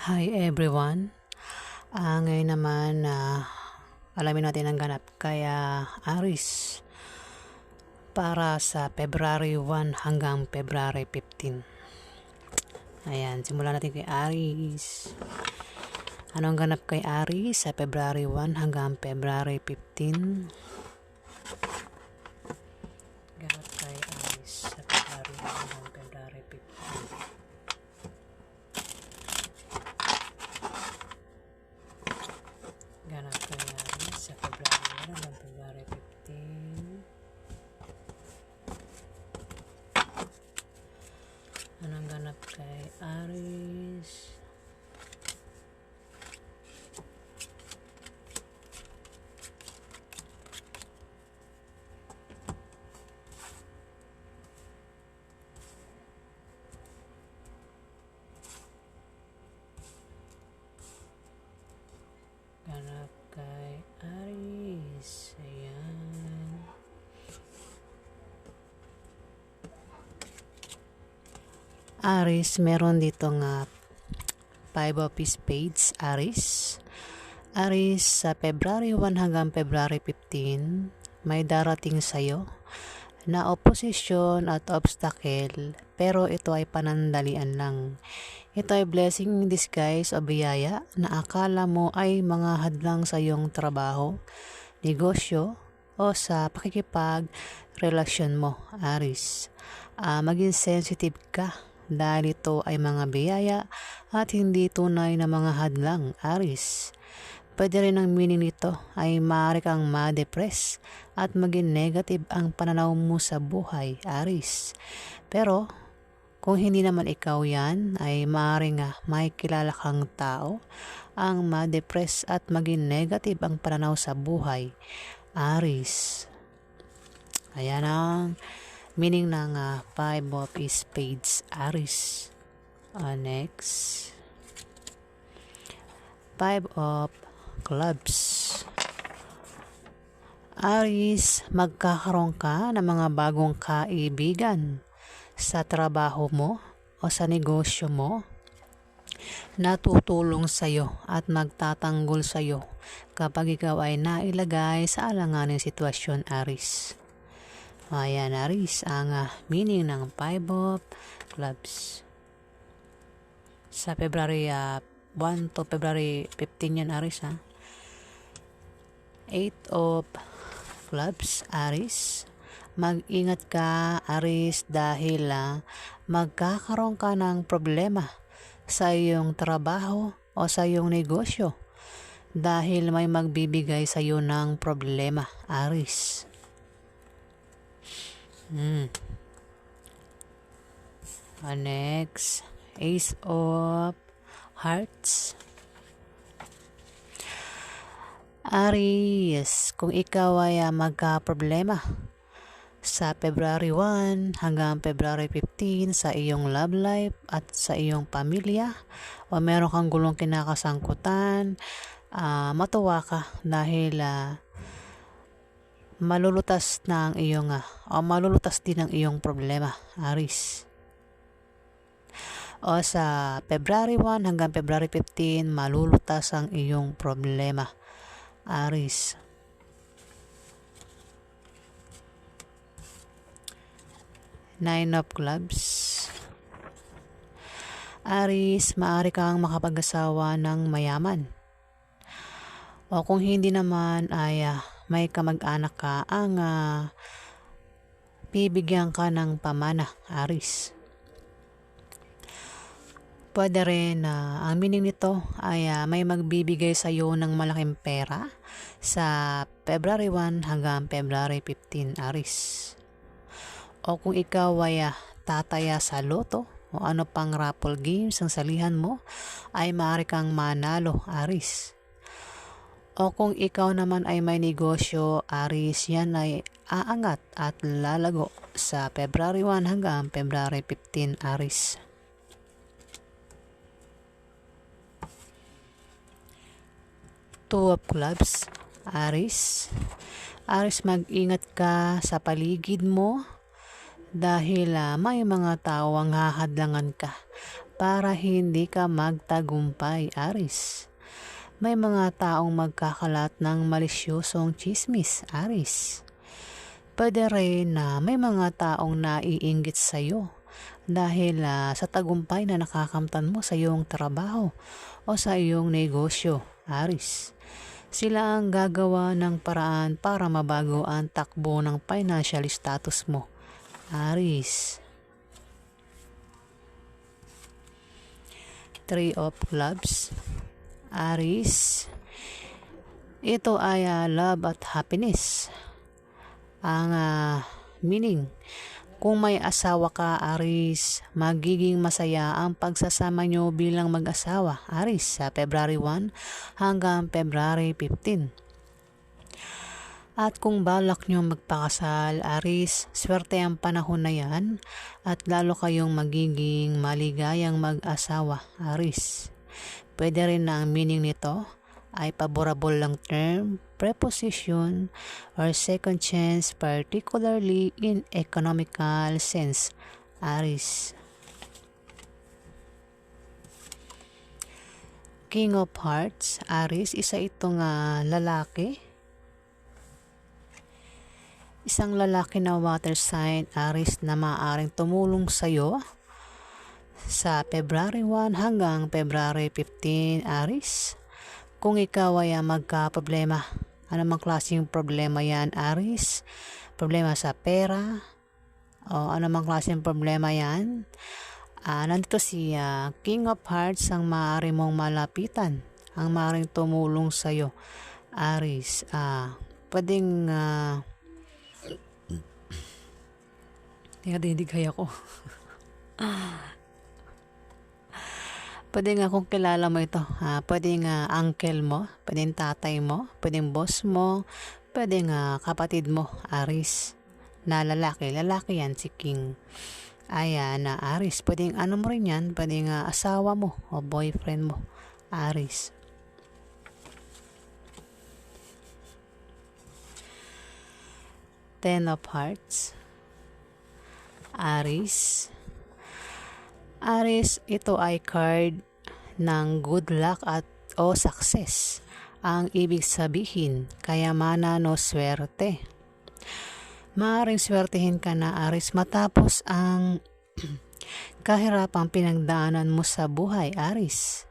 Hi everyone. Ngayon naman alamin natin ang ganap kaya Aries para sa February 1 hanggang February 15. Ayan, simulan natin kay Aries. Anong ganap kay Aries sa February 1 hanggang February 15? Ganap kay Aries sa February 1 hanggang February 15. Ganap kay Aries sa February 1 hanggang February 15. Anong ganap kay Aries? Ganap kay Aries. Ayan. Aries, meron dito nga 5 of Spades, Aries. Aries, sa February 1 hanggang February 15, may darating sa'yo na opposition at obstacle, pero ito ay panandalian lang. Ito ay blessing in disguise o biyaya na akala mo ay mga hadlang sa iyong trabaho, negosyo, o sa pakikipag-relasyon mo, Aries. Maging sensitive ka dahil ito ay mga biyaya at hindi tunay na mga hadlang, Aries. Pwede rin ang meaning nito ay maaari kang ma-depress at maging negative ang pananaw mo sa buhay, Aries. Pero kung hindi naman ikaw yan, ay maaari nga may kilala kang tao ang ma-depress at maging negative ang pananaw sa buhay, Aries. Ayan ang meaning ng 5 of Spades, Aries. Next, 5 of Clubs. Aries, magkakaroon ka ng mga bagong kaibigan sa trabaho mo o sa negosyo mo na tutulong sa iyo at magtatanggol sa iyo kapag ikaw ay nailagay sa alanganing sitwasyon, Aries. Ayan, Aries, ang meaning ng 5 of Clubs. Sa February 1 to February 15 yan, Aries. 8 of Clubs, Aries. Mag-ingat ka, Aries, dahil magkakaroon ka ng problema sa iyong trabaho o sa iyong negosyo dahil may magbibigay sa iyo ng problema, Aries. Next, Ace of Hearts. Aries, kung ikaw ay magka-problema sa February 1 hanggang February 15 sa iyong love life at sa iyong pamilya o meron kang gulong kinakasangkutan, matuwa ka dahil malulutas na ang iyong malulutas din ang iyong problema, Aries. O sa February 1 hanggang February 15, malulutas ang iyong problema, Aries. Nine of Clubs. Aries, maaari kang makapag-asawa ng mayaman. O kung hindi naman ay may kamag-anak ka ang bibigyan ka ng pamana, Aries. Pwede rin ang meaning nito ay may magbibigay sa iyo ng malaking pera sa February 1 hanggang February 15, Aries. O kung ikaw ay tataya sa loto o ano pang raffle games ang salihan mo, ay maaari kang manalo, Aries. O kung ikaw naman ay may negosyo, Aries, yan ay aangat at lalago sa February 1 hanggang February 15, Aries. Two of Clubs, Aries. Aries, mag-ingat ka sa paligid mo dahil may mga tao ang hahadlangan ka para hindi ka magtagumpay, Aris. May mga taong magkakalat ng malisyosong chismis, Aris. Pwede rin na may mga taong naiinggit sa iyo dahil sa tagumpay na nakakamtan mo sa iyong trabaho o sa iyong negosyo, Aris. Sila ang gagawa ng paraan para mabago ang takbo ng financial status mo, Aris. Three of Clubs, Aris. Ito ay love at happiness. Ang meaning, kung may asawa ka, Aris, magiging masaya ang pagsasama nyo bilang mag-asawa, Aris, sa February 1 hanggang February 15. At kung balak nyo magpakasal, Aris, swerte ang panahon na yan at lalo kayong magiging maligayang mag-asawa, Aris. Pwede rin na ang meaning nito ay favorable long term, preposition, or second chance, particularly in economical sense, Aris. King of Hearts, Aris, isa itong lalaki. Isang lalaki na water sign, Aris, na maaaring tumulong sa iyo sa February 1 hanggang February 15, Aris. Kung ikaw ay magka-problema, anumang klaseng problema yan, Aris, problema sa pera o anumang klaseng problema yan, nandito si King of Hearts ang maaari mong malapitan, ang maaaring tumulong sa iyo, Aris. Pwedeng tindig ako. Pwedeng kung kilala mo ito, pwedeng uncle mo, pwedeng tatay mo, pwedeng boss mo, pwedeng kapatid mo, Aris, na lalaki yan si King. Ayan, Aris, pwedeng ano mo rin yan, pwedeng asawa mo o boyfriend mo, Aris. Ten of Hearts, Aris. Aris, ito ay card ng good luck at o success. Ang ibig sabihin, kayamanan o swerte. Maaaring swertihin ka na, Aris, matapos ang kahirapang pinagdaanan mo sa buhay, Aris.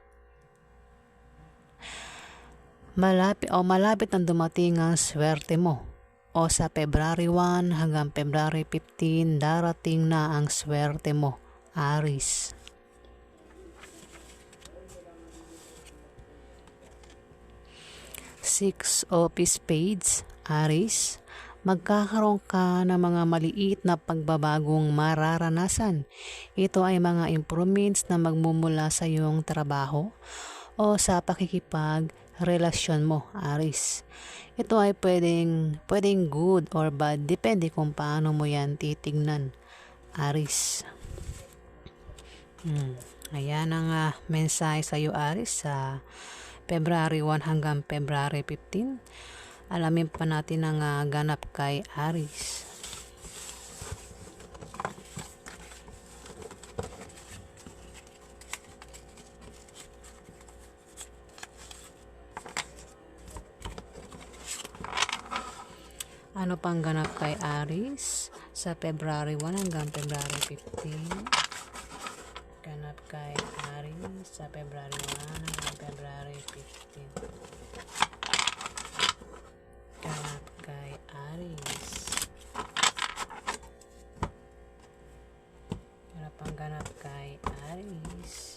Malapit ang dumating ang swerte mo. O sa February 1 hanggang February 15, darating na ang swerte mo, Aris. Six of Spades, Aris. Magkakaroon ka ng mga maliit na pagbabagong mararanasan. Ito ay mga improvements na magmumula sa iyong trabaho o sa pakikipagrelasyon mo, Aris. Ito ay pwedeng good or bad, depende kung paano mo yan titignan, Aris. Ayan ang mensahe sa iyo, Aris, sa February 1 hanggang February 15. Alamin pa natin ang ganap kay Aris. Ano pang ganap kay Aris sa February 1 hanggang February 15? Ganap kay Aris sa February 1 hanggang February 15. Ganap kay Aris. Ano pang ganap kay Aris?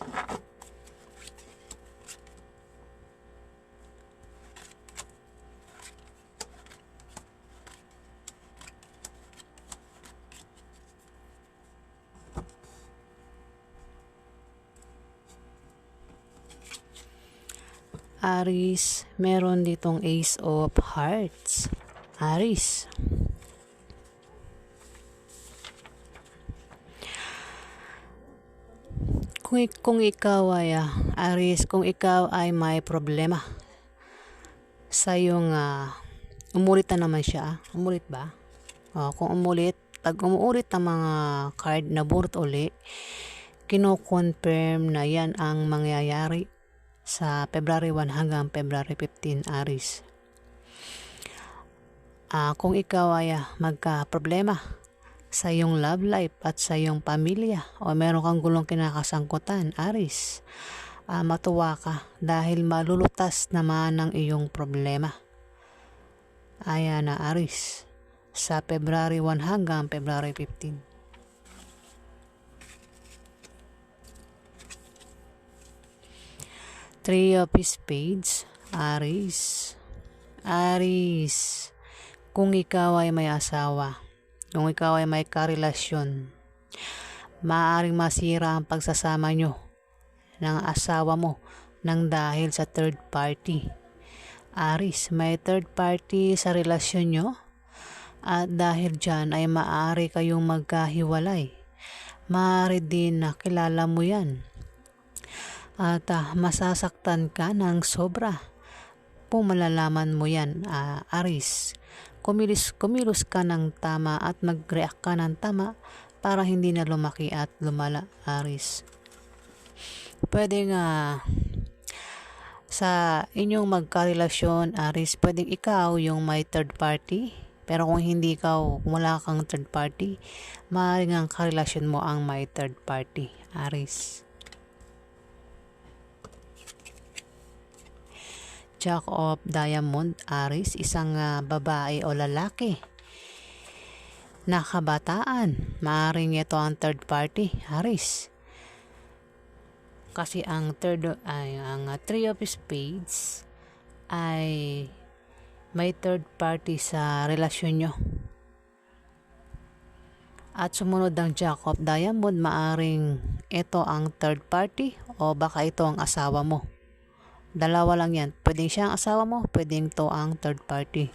Aris, meron ditong Ace of Hearts. Aris. Kung ikaw ay, Aris, kung ikaw ay may problema sa iyong, umulit na naman siya. Umulit ba? Kung umulit, pag umuulit ang mga card na burot uli, kino-confirm na yan ang mangyayari sa February 1 hanggang February 15, Aries. Kung ikaw ay magka-problema sa iyong love life at sa iyong pamilya o meron kang gulong kinakasangkutan, Aries, matuwa ka dahil malulutas naman ang iyong problema. Ayan na, Aries, sa February 1 hanggang February 15. Three of Spades, Aries. Aries, kung ikaw ay may asawa, kung ikaw ay may karelasyon, maaaring masira ang pagsasama nyo ng asawa mo nang dahil sa third party. Aries, may third party sa relasyon nyo at dahil dyan ay maaari kayong magkahiwalay. Maaari din na kilala mo yan at masasaktan ka ng sobra. Malalaman mo yan, Aries. Kumilos ka ng tama at mag-react ka ng tama para hindi na lumaki at lumala, Aries. Pwede nga sa inyong magkarelasyon, Aries, pwedeng ikaw yung may third party, pero kung hindi ikaw, wala kang third party, maaaring ang karelasyon mo ang may third party, Aries. Jack of Diamond, Aries, isang babae o lalaki na kabataan. Maaaring ito ang third party, Aries. Kasi ang Three of Spades ay may third party sa relasyon nyo. At sumunod ang Jack of Diamond, maaaring ito ang third party o baka ito ang asawa mo. Dalawa lang yan. Pwedeng siya ang asawa mo, pwedeng to ang third party.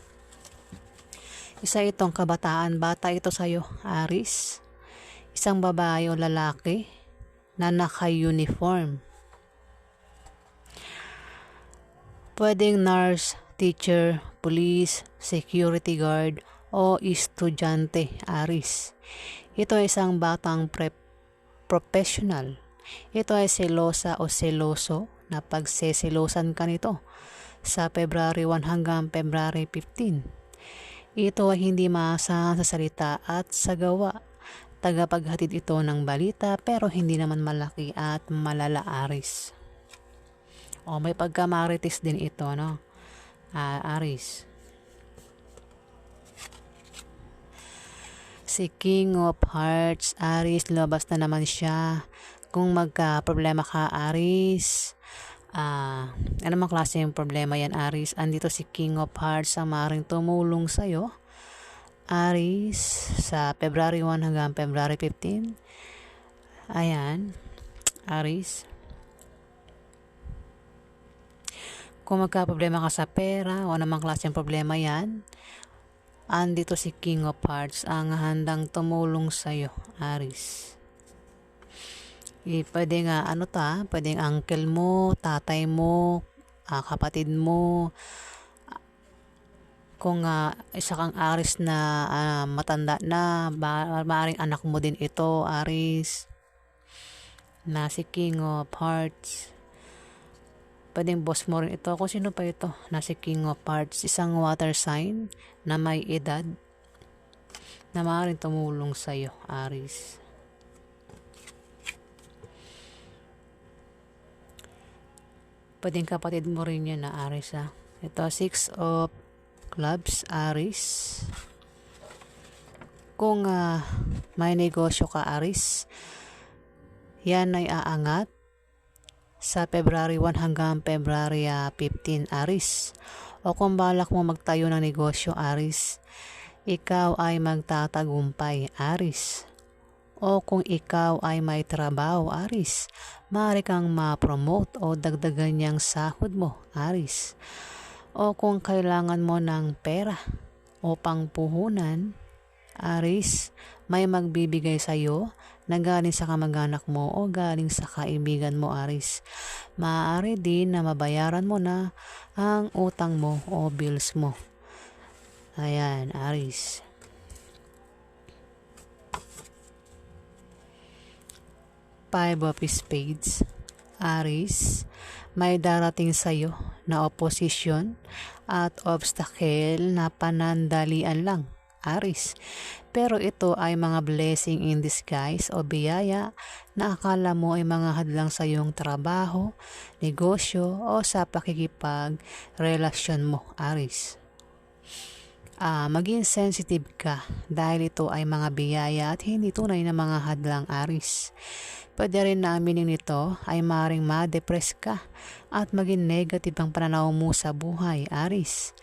Isa itong kabataan, bata ito sa'yo, Aries. Isang babae o lalaki na naka-uniform. Pwedeng nurse, teacher, police, security guard, o estudyante, Aries. Ito ay isang batang professional. Ito ay selosa o seloso na pagseselosan ka nito sa February 1 hanggang February 15. Ito ay hindi maasahan sa salita at sa gawa. Tagapaghatid ito ng balita pero hindi naman malaki at malala, Aries. O may pagkamarites din ito, no? Aries. Si King of Hearts, Aries, labas na naman siya. Kung magka-problema ka, Aries, ano mang klase yung problema yan, Aries, andito si King of Hearts ang maaaring tumulong sa'yo, Aries, sa February 1 hanggang February 15. Ayan, Aries. Kung magka-problema ka sa pera o anumang klase yung problema yan, andito si King of Hearts ang handang tumulong sa'yo, Aries. Pwede nga pwedeng uncle mo, tatay mo, kapatid mo. Kung isa kang Aries na matanda na, maaaring anak mo din ito, Aries, na si King of Hearts. Pwedeng boss mo rin ito. Kung sino pa ito na si King of Hearts, isang water sign na may edad na maaaring tumulong sa'yo, Aries. Pwedeng kapatid mo rin yan na Aries, Ito, 6 of Clubs, Aries. Kung may negosyo ka, Aries, yan ay aangat sa February 1 hanggang February 15, Aries. O kung balak mo magtayo ng negosyo, Aries, ikaw ay magtatagumpay, Aries. O kung ikaw ay may trabaho, Aries, maaari kang ma-promote o dagdagan niyang sahod mo, Aries. O kung kailangan mo ng pera o pangpuhunan, Aries, may magbibigay sa iyo na galing sa kamag-anak mo o galing sa kaibigan mo, Aries. Maaari din na mabayaran mo na ang utang mo o bills mo. Ayan, Aries. Five of Spades, Aries, may darating sa'yo na opposition at obstacle na panandalian lang, Aries. Pero ito ay mga blessing in disguise o biyaya na akala mo ay mga hadlang sa iyong trabaho, negosyo o sa pakikipag-relasyon mo, Aries. Maging sensitive ka dahil ito ay mga biyaya at hindi tunay na mga hadlang, Aries. Pwede rin na aminin nito ay maaaring ma-depress ka at maging negative ang pananaw mo sa buhay, Aries.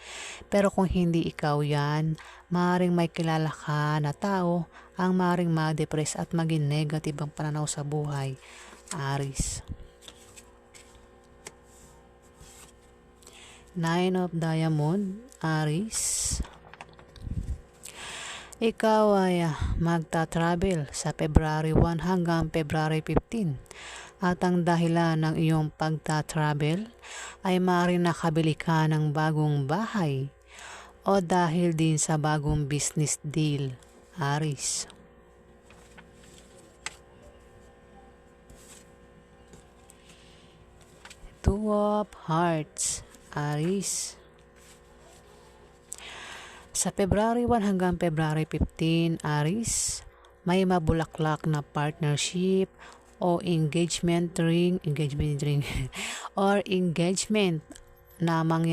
Pero kung hindi ikaw yan, maaaring may kilala ka na tao ang maaaring ma-depress at maging negative ang pananaw sa buhay, Aries. Nine of Diamond, Aries. Ikaw ay magta-travel sa February 1 hanggang February 15 at ang dahilan ng iyong pagta-travel ay maaaring nakabili ka ng bagong bahay o dahil din sa bagong business deal, Aries. Two of Hearts, Aries. Sa February 1 hanggang February 15, Aries, may mabulaklak na partnership o engagement ring or engagement na ano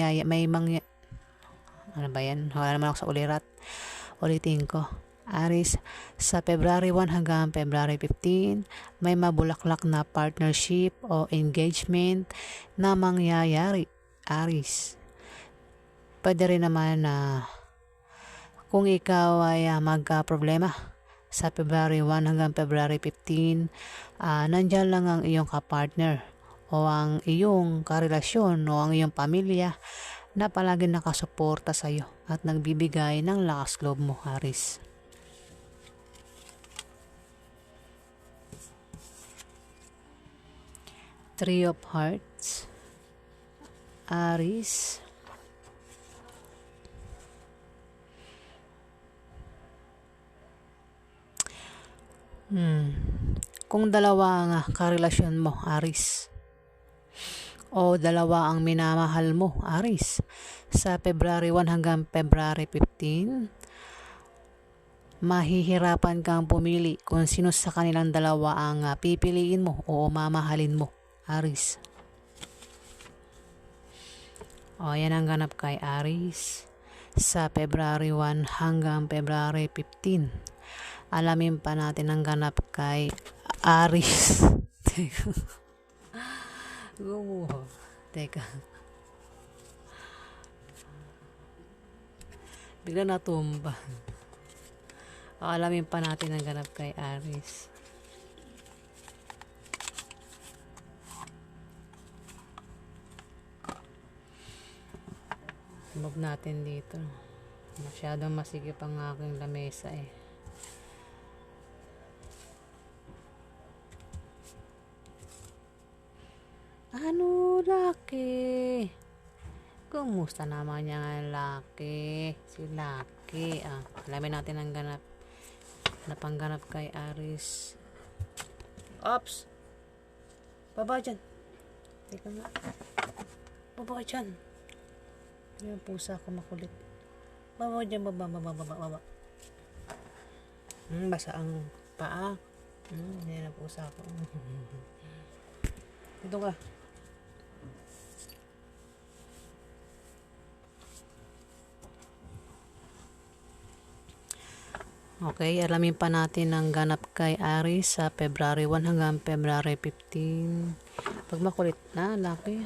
ba yan? Wala naman ako sa ulirat. Ulitin ko. Aries, sa February 1 hanggang February 15, may mabulaklak na partnership o engagement na mangyayari, Aries. Pwede rin naman na kung ikaw ay magka-problema sa February 1 hanggang February 15, nandyan lang ang iyong kapartner o ang iyong karelasyon o ang iyong pamilya na palagi nakasuporta sa iyo at nagbibigay ng lakas loob mo, Aries. Three of Hearts, Aries. Kung dalawa ang karelasyon mo, Aries, o dalawa ang minamahal mo, Aries, sa February 1 hanggang February 15, mahihirapan kang pumili kung sino sa kanilang dalawa ang pipiliin mo o mamahalin mo, Aries. O yan ang ganap kay Aries sa February 1 hanggang February 15. Alamin pa natin ang ganap kay Aries. Teka. Bigla natumba. Alamin pa natin ang ganap kay Aries. Move natin dito. Masyadong masigip ang aking lamesa eh. Ano, Lucky? Kumusta naman yung Lucky? Si Lucky. Alamin natin ang ganap. Napangganap kay Aries. Ops! Baba dyan. Teka nga. Baba dyan. Yung pusa ko makulit. Baba dyan, baba. Basa ang paa. Yan ang pusa ko. Ito ka. Okay, alamin pa natin ang ganap kay Aries sa February 1 hanggang February 15. Pag makulit na, Lucky.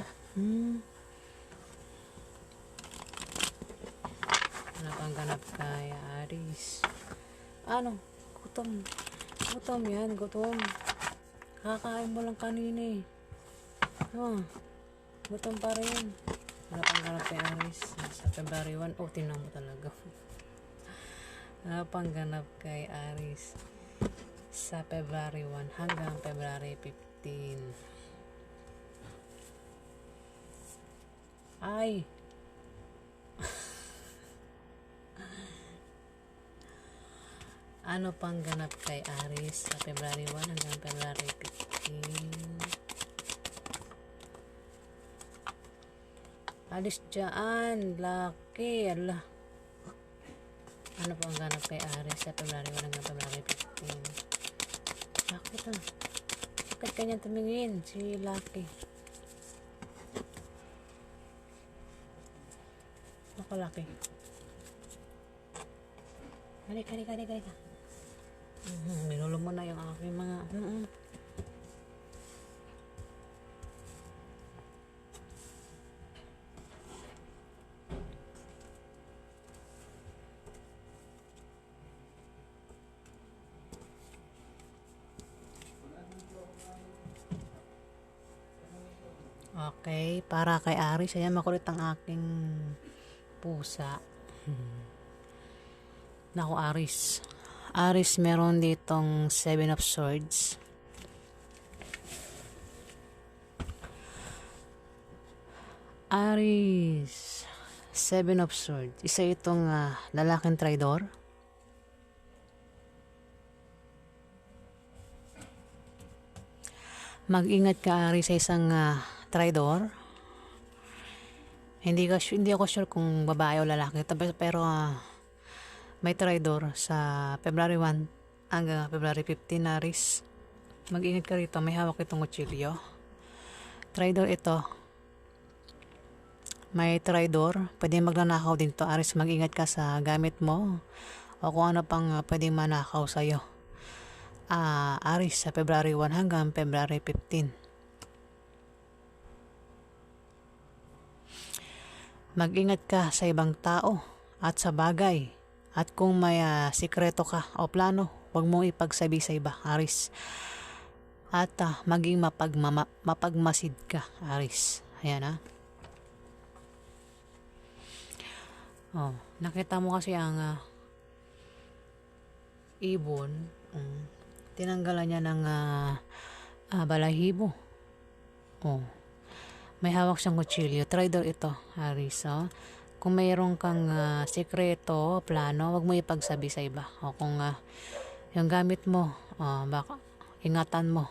Ano ang ganap kay Aries? Ano? Gutom. Gutom yan, gutom. Kakain mo lang kanina eh. Gutom pa rin. Ano ang ganap kay Aries sa February 1? Tingnan mo talaga. Panganap kay Aries sa February 1 hanggang February 15. Ay! Ano pang ganap kay Aries sa February 1 hanggang February 15? Alis dyan, lucky. Ala. Ano po ang ganap kay Aris sa February 1 hanggang February 15? Bakit ah? Bakit kanya tumingin si Lucky? Ako Lucky. Halika. Minulong mo na yung aking mga... Okay, para kay Aris, ayan makulit ang aking pusa. Naku Aris. Aris, meron ditong 7 of Swords. Aris, 7 of Swords. Isa itong lalaking traidor. Mag-ingat ka Aris sa isang traidor. Hindi ako sure kung babae o lalaki pero may traidor sa February 1 hanggang February 15 Aris. Mag-ingat ka rito, may hawak itong kutsilyo. Traidor ito. May traidor, pwede magnanakaw din to Aris. Mag-ingat ka sa gamit mo o kung ano pang pwedeng manakaw sa'yo. Aris sa February 1 hanggang February 15. Mag-ingat ka sa ibang tao at sa bagay. At kung may sikreto ka o plano, huwag mong ipagsabi sa iba, Aris. At maging mapagmasid ka, Aris. Ayan nakita mo kasi ang ibon. Tinanggalan niya ng balahibo. May hawak siyang kutsilyo. Traidor ito, Aris. Kung mayroon kang sikreto, plano, wag mo ipagsabi sa iba. O kung yung gamit mo, baka ingatan mo.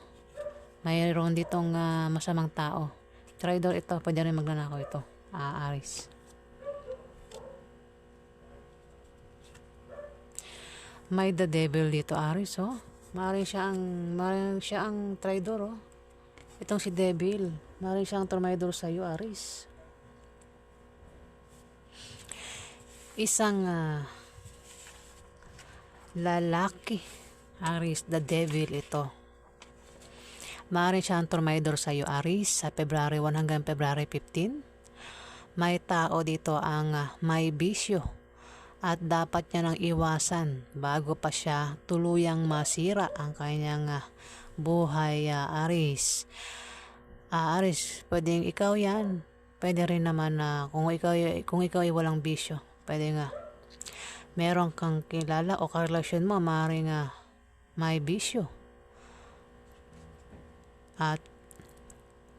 Mayroon ditong masamang tao. Traidor ito, pwede rin magnanakaw ito, Aris. May the devil dito, Aris. Maaaring siya ang traidor. Itong si devil, maaaring siya ang traidor sa iyo, Aris. Isang lalaki, Aris, the devil ito. Maaaring siya ang traidor sa iyo, Aris, sa February 1 hanggang February 15. May tao dito ang may bisyo at dapat niya nang iwasan bago pa siya tuluyang masira ang kanyang buhay, Aris. Aris, pwedeng ikaw yan. Pwede rin naman kung ikaw ay walang bisyo. Pwede nga meron kang kilala o karelasyon mo, maaaring may bisyo. At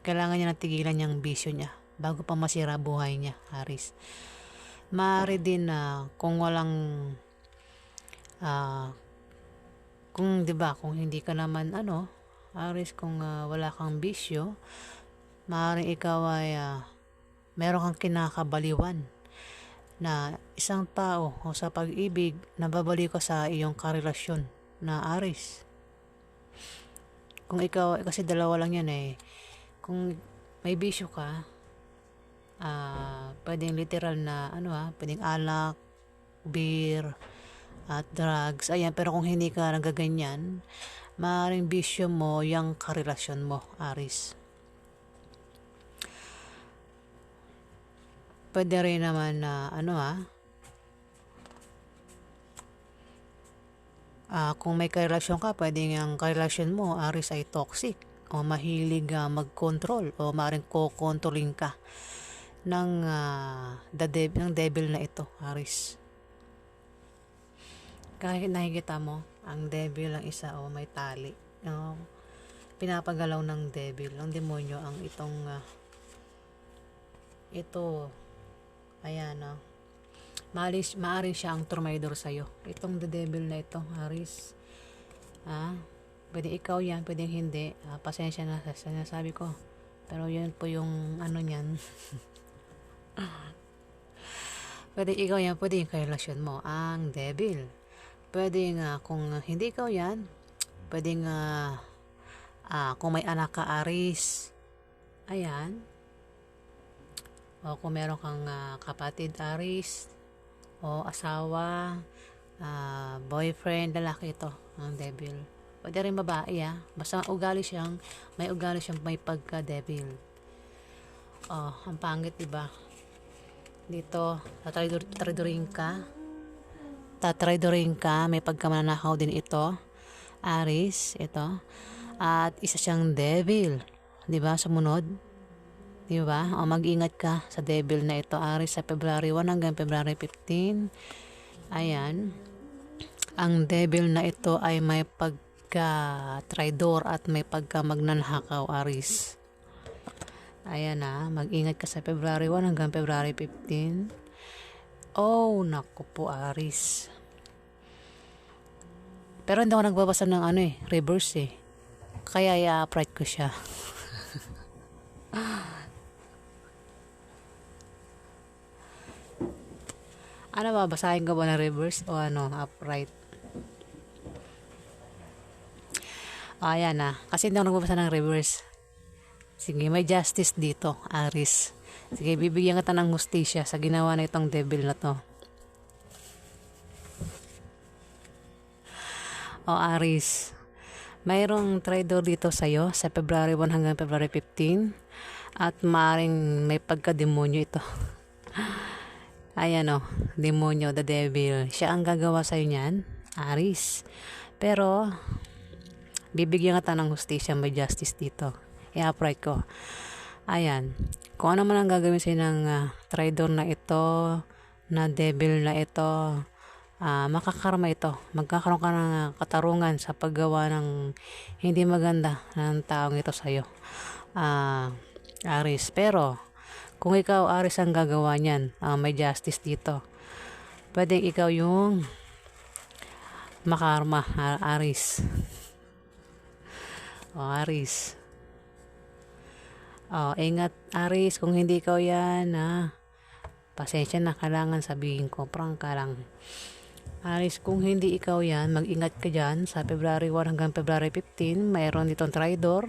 kailangan niya natigilan niyang bisyo niya bago pa masira buhay niya, Aris. Maaari din kung walang kung 'di ba, kung hindi ka naman Aris, kung wala kang bisyo, maaaring ikaw ay meron kang kinakabaliwan na isang tao o sa pag-ibig na babalik ka sa iyong karelasyon na Aris. Kung ikaw, kasi dalawa lang yan kung may bisyo ka, pwedeng literal na pwedeng alak, beer, at drugs, ayan. Pero kung hindi ka nagaganyan, maaaring bisyo mo yung karelasyon mo, Aris. Pwede rin naman na kung may karelasyon ka, pwede ang karelasyon mo, Aris, ay toxic o mahilig mag-control o maaaring ko-controlling ka ng devil na ito, Aris. Kahit nakikita mo ang devil ang isa may tali, pinapagalaw ng devil, ng demonyo ang ito. Ayan, maaaring siya ang trumaydor sa'yo. Itong the devil na ito, Aris. Pwede ikaw yan, pwede hindi. Pasensya na sa sinasabi ko. Pero yun po yung ano niyan. Pwede ikaw yan, pwede yung karelasyon mo. Ang devil. Pwede nga, kung hindi ikaw yan, pwede nga, kung may anak ka, Aris. Ayan. O kung meron kang kapatid, Aris. O asawa, boyfriend, lalaki ito, ang devil. Pwede rin babae, basta may ugali siyang may pagka-devil. Ang pangit, diba? Dito, tatraidorin ka, may pagkamanakaw din ito, Aris, ito. At isa siyang devil, diba, sumunod? Diba? Mag-ingat ka sa devil na ito, Aris, sa February 1 hanggang February 15. Ayan. Ang devil na ito ay may pagka-traidor at may pagka-magnanakaw, Aris. Ayan mag-ingat ka sa February 1 hanggang February 15. Oh, naku po, Aris. Pero hindi ako nagbabasa ng reverse Kaya i-upright ko siya. Babasahin ko ba ng reverse o upright? Ayan kasi hindi ako nagbabasa ng reverse. Sige, may justice dito, Aris. Sige, bibigyan kita ng hustisya sa ginawa na itong devil na to. Aris, mayroong traidor dito sa'yo sa February 1 hanggang February 15 at maaaring may pagka-demonyo ito. Ayan demonyo, the devil. Siya ang gagawa sa'yo niyan, Aris. Pero, bibigyan kita ng hustisya, may justice dito. I-upright ko. Ayan. Kung ano man ang gagawin sa'yo ng traidor na ito, na devil na ito, makakarma ito. Magkakaroon ka ng katarungan sa paggawa ng hindi maganda ng taong ito sa'yo, Aris. Pero, kung ikaw, Aris, ang gagawa niyan, may justice dito. Pwede ikaw yung makarma, Aris. Aris. Ingat, Aris, kung hindi ikaw yan, pasensya na, kailangan sabihin ko, prangka ka lang. Aris, kung hindi ikaw yan, mag-ingat ka dyan sa February 1 hanggang February 15, mayroon ditong traidor,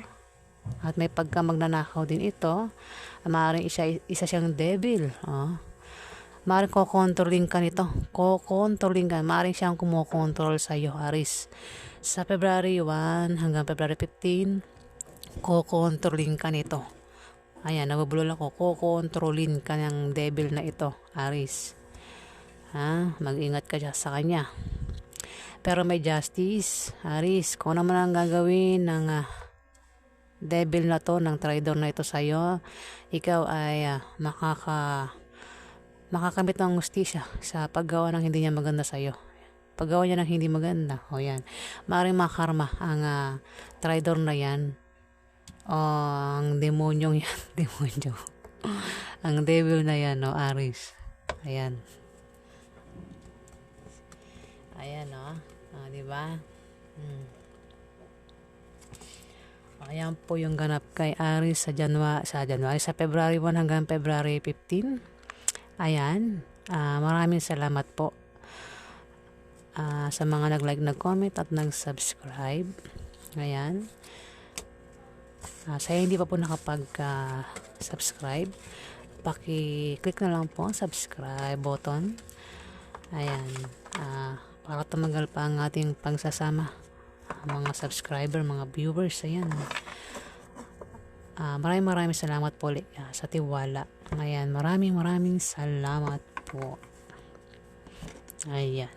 at may pagka magnanakaw din ito. Maaaring isa siyang devil. Maaaring kokontrolin ka nito. Maaaring siyang kumokontrol sa iyo, Aris. Sa February 1 hanggang February 15, kokontrolin ka nito. Ayan, nabubulol ako. Kokontrolin ka ng devil na ito, Aris. Mag-ingat ka dyan sa kanya. Pero may justice, Aris. Kung naman ang gagawin ng devil na to, ng traidor na ito sa'yo, ikaw ay makakamit ng hustisya sa paggawa ng hindi niya maganda sa'yo. Paggawa niya ng hindi maganda, yan. Maaaring makarma ang traidor na yan, ang demonyong yan, demonyo. Ang devil na yan, Aris. Ayan. Ayan, diba? Ayan po yung ganap kay Aris sa February 1 hanggang February 15. Ayan. Maraming salamat po sa mga nag-like, nag-comment at nag-subscribe. Ayan. Sa hindi pa po nakapag-subscribe, paki-click na lang po ang subscribe button. Ayan. Para tumagal pa ang ating pagsasama, mga subscriber, mga viewers. Ayan. Maraming salamat po sa tiwala. Ayan, maraming salamat po. Ayan.